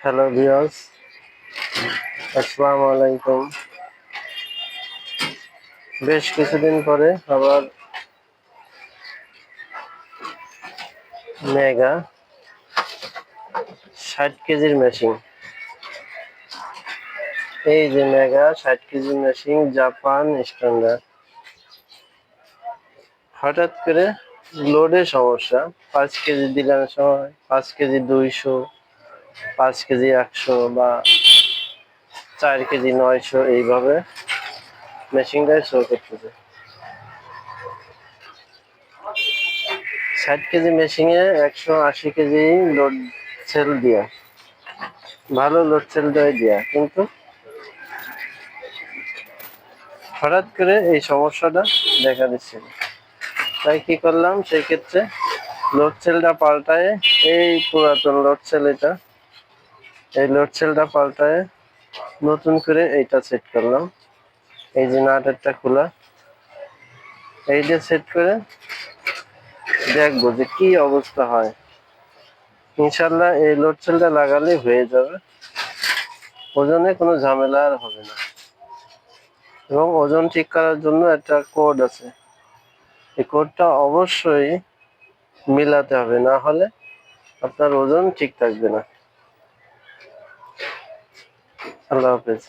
Hello viewers, আসসালামু আলাইকুম। বেশ কিছুদিন পরে আবার মেগা 60 কেজির মেশিন। এই যে মেগা 60 কেজির মেশিন, জাপান স্ট্যান্ডার্ড। হঠাৎ করে লোডে সমস্যা। 5 কেজি দিলাম সময় 5 কেজি 200, 5 কেজি 100 বা 4 কেজি 900, এইভাবে মেশিনটাই শো করতেছে। 60 কেজি মেশিনে 180 কেজি লোড সেল দিয়া, ভালো লোড সেল দেয়া, কিন্তু হঠাৎ করে এই সমস্যাটা দেখা দিচ্ছে। তাই কি করলাম, সেই ক্ষেত্রে লোড সেলটা পাল্টায়, এই পুরাতন লোড সেল, এই লোড সেলটা পাল্টায় নতুন করে এইটা সেট করলাম। এই যে নাটেরটা খোলা, এই যে সেট করে দেখবো যে কি অবস্থা হয়। ইনশাল্লাহ এই লোড সেলটা লাগালে হয়ে যাবে, ওজনে কোনো ঝামেলা আর হবে না। এবং ওজন ঠিক করার জন্য একটা কোড আছে, এই কোডটা অবশ্যই মিলাতে হবে, না হলে আপনার ওজন ঠিক থাকবে না। আল্লাহ হাফেজ।